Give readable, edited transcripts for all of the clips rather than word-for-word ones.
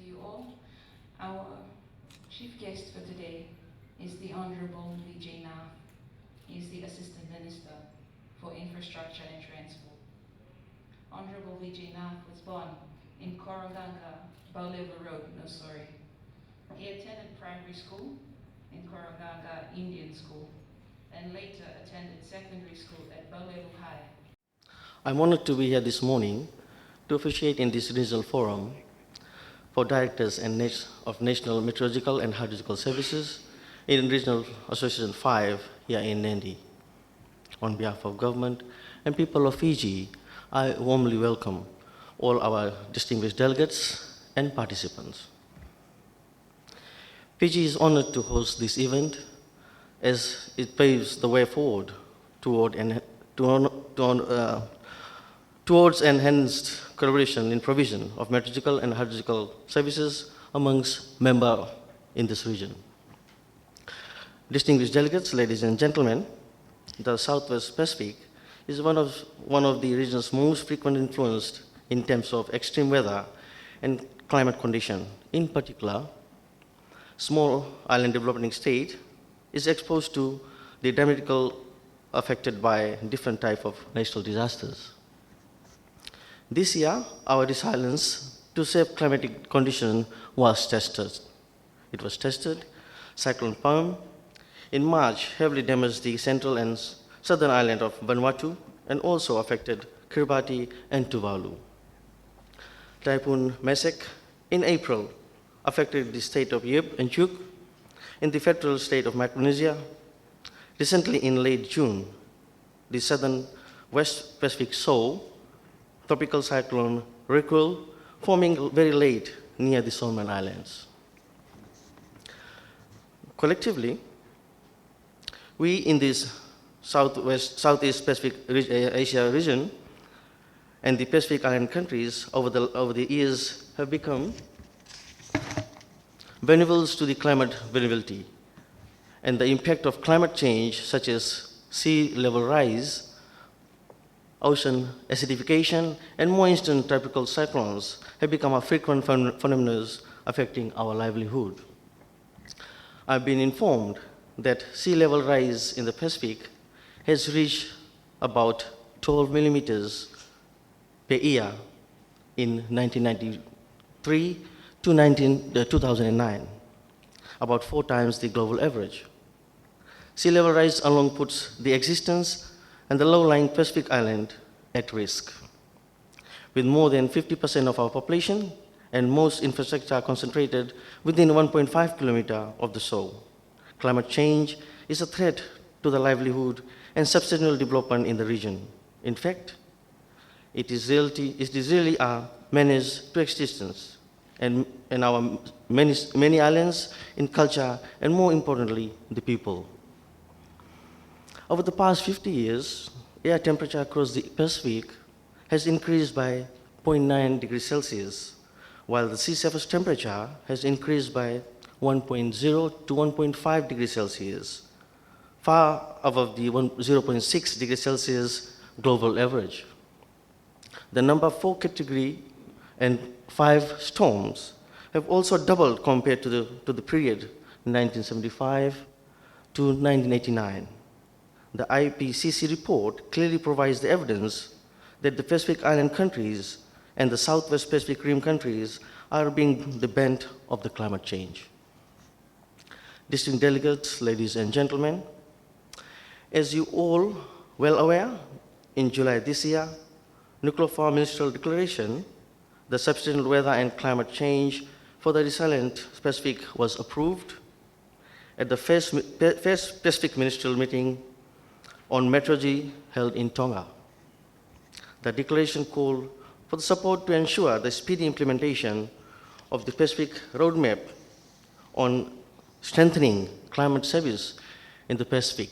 you all. Our chief guest for today is the Honorable Vijay Nath. He is the Assistant Minister for Infrastructure and Transport. Honorable Vijay Nath was born in Koroganga, Votualevu Road, He attended primary school in Koroganga Indian School and later attended secondary school at Votualevu High. I'm honored to be here this morning to officiate in this regional forum for directors and of National Meteorological and Hydrological Services in Regional Association 5 here in Nadi. On behalf of government and people of Fiji, I warmly welcome all our distinguished delegates and participants. Fiji is honored to host this event as it paves the way forward towards enhanced collaboration in provision of meteorological and hydrological services amongst members in this region. Distinguished delegates, ladies and gentlemen, the Southwest Pacific is one of the region's most frequently influenced in terms of extreme weather and climate condition. In particular, small island developing state is exposed to the dramatical affected by different types of natural disasters. This year, our resilience to safe climatic condition was tested. It was tested. Cyclone Palm in March heavily damaged the central and southern island of Vanuatu and also affected Kiribati and Tuvalu. Typhoon Mesek in April affected the state of Yip and Chuuk in the federal state of Micronesia. Recently, in late June, the southern West Pacific saw tropical cyclone Rikul forming very late near the Solomon Islands. Collectively, we in this Southeast Pacific Asia region and the Pacific Island countries over the years have become vulnerable to the climate variability and the impact of climate change such as sea level rise, ocean acidification, and more instant tropical cyclones have become a frequent phenomena affecting our livelihood. I've been informed that sea level rise in the Pacific has reached about 12 millimeters per year in 1993 to 2009, about 4 times the global average. Sea level rise alone puts the existence and the low-lying Pacific island at risk. With more than 50% of our population and most infrastructure concentrated within 1.5 kilometers of the shore, climate change is a threat to the livelihood and sustainable development in the region. In fact, it is really a menace to existence and our many islands in culture and more importantly, the people. Over the past 50 years, air temperature across the Pacific has increased by 0.9 degrees Celsius, while the sea surface temperature has increased by 1.0 to 1.5 degrees Celsius, far above the 0.6 degrees Celsius global average. The number 4 category and 5 storms have also doubled compared to the period 1975 to 1989. The IPCC report clearly provides the evidence that the Pacific Island countries and the Southwest Pacific Rim countries are being the bent of the climate change. Distinguished delegates, ladies and gentlemen, as you all well aware, in July this year, Nuclear Power Ministerial Declaration, the Sustainable Weather and Climate Change for the Resilient Pacific was approved at the first Pacific Ministerial meeting on meteorology held in Tonga. The declaration called for the support to ensure the speedy implementation of the Pacific Roadmap on strengthening climate service in the Pacific.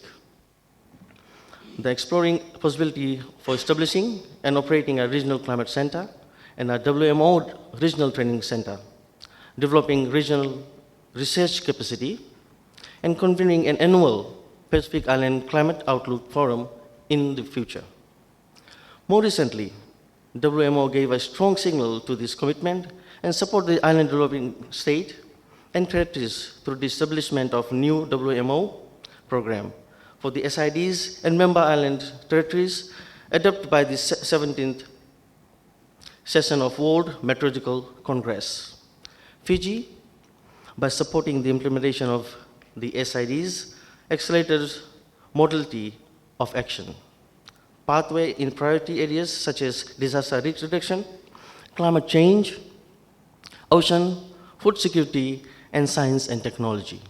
The exploring possibility for establishing and operating a regional climate center and a WMO regional training center, developing regional research capacity, and convening an annual Pacific Island Climate Outlook Forum in the future. More recently, WMO gave a strong signal to this commitment and support the island developing state and territories through the establishment of new WMO program for the SIDs and member island territories adopted by the 17th session of World Meteorological Congress. Fiji, by supporting the implementation of the SIDs, accelerated modality of action, pathway in priority areas such as disaster risk reduction, climate change, ocean, food security, and science and technology.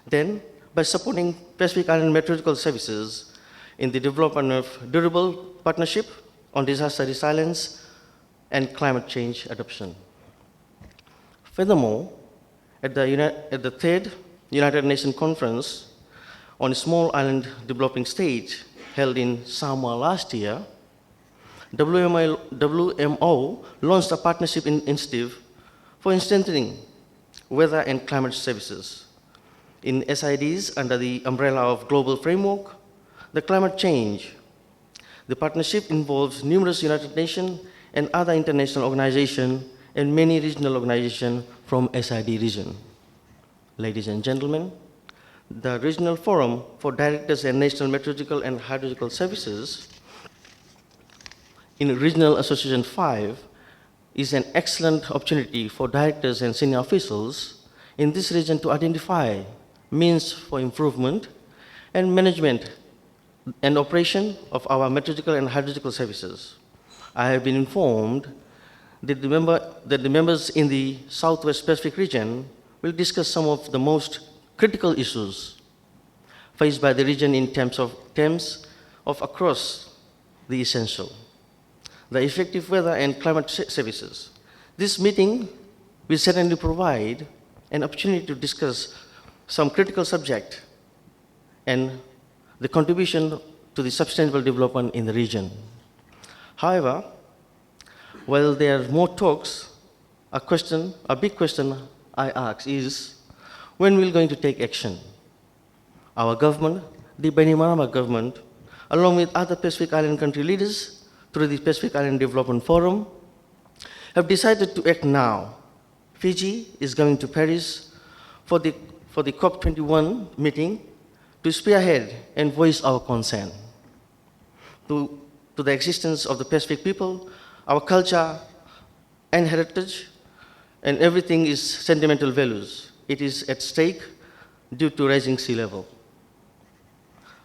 Then, by supporting Pacific Island Meteorological Services in the development of durable partnership on disaster resilience and climate change adoption. Furthermore, at the third United Nations Conference on Small Island Developing States held in Samoa last year, WMO launched a partnership initiative for strengthening weather and climate services. In SIDs under the umbrella of Global Framework, the climate change. The partnership involves numerous United Nations and other international organizations and many regional organizations from SID region. Ladies and gentlemen, the Regional Forum for Directors and National Meteorological and Hydrological Services in Regional Association 5 is an excellent opportunity for directors and senior officials in this region to identify means for improvement and management and operation of our meteorological and hydrological services. I have been informed that the members in the Southwest Pacific region will discuss some of the most critical issues faced by the region in terms of across the essential, the effective weather and climate services. This meeting will certainly provide an opportunity to discuss some critical subject and the contribution to the sustainable development in the region. However, while there are more talks, a big question I ask is, when we're going to take action? Our government, the Bainimarama government, along with other Pacific Island country leaders through the Pacific Island Development Forum, have decided to act now. Fiji is going to Paris for the COP21 meeting to spearhead and voice our concern to the existence of the Pacific people, our culture and heritage, and everything is sentimental values. It is at stake due to rising sea level.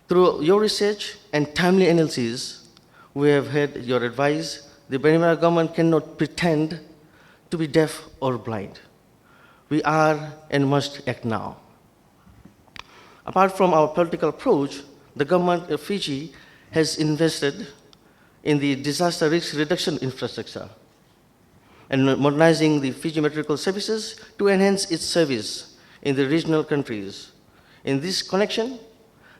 Through your research and timely analysis, we have heard your advice. The Bainimarama government cannot pretend to be deaf or blind. We are and must act now. Apart from our political approach, the government of Fiji has invested in the disaster risk reduction infrastructure and modernizing the Fiji Meteorological Services to enhance its service in the regional countries. In this connection,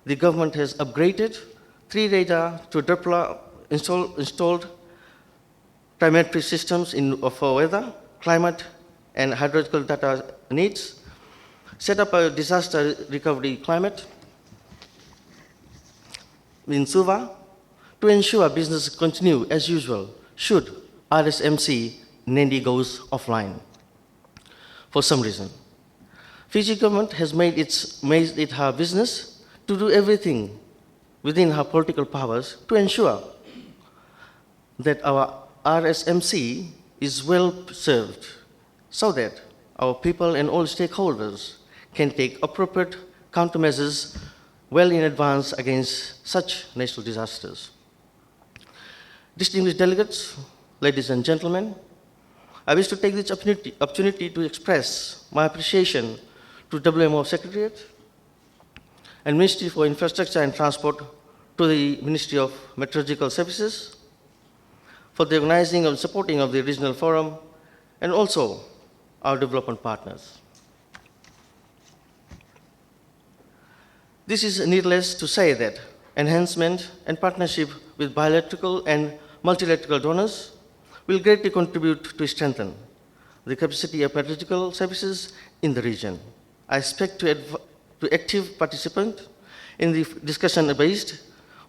the government has upgraded 3 radar to deploy installed trimetry systems for weather, climate, and hydrological data needs, set up a disaster recovery climate in Suva to ensure business continue as usual should RSMC Nadi goes offline for some reason. Fiji government has made it her business to do everything within her political powers to ensure that our RSMC is well served so that our people and all stakeholders can take appropriate countermeasures well in advance against such natural disasters. Distinguished delegates, ladies and gentlemen, I wish to take this opportunity to express my appreciation to WMO Secretariat and Ministry for Infrastructure and Transport, to the Ministry of Meteorological Services for the organizing and supporting of the regional forum, and also our development partners. This is needless to say that enhancement and partnership with bilateral and multilateral donors will greatly contribute to strengthen the capacity of meteorological services in the region. I expect to active participant in the discussion based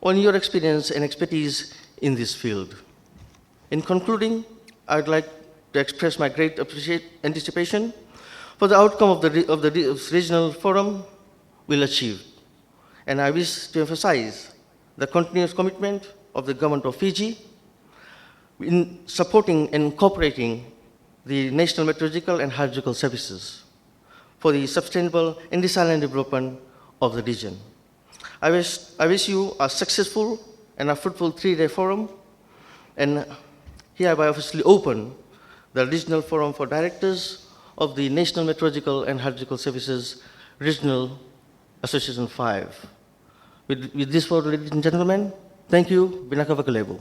on your experience and expertise in this field. In concluding, I'd like to express my great anticipation for the outcome of the regional forum will achieve. And I wish to emphasize the continuous commitment of the government of Fiji in supporting and cooperating the National Meteorological and Hydrological Services for the sustainable and resilient development of the region. I wish you a successful and a fruitful 3-day forum, and hereby officially open the Regional Forum for Directors of the National Meteorological and Hydrological Services Regional Association 5. With this word, ladies and gentlemen, thank you. Votualevu.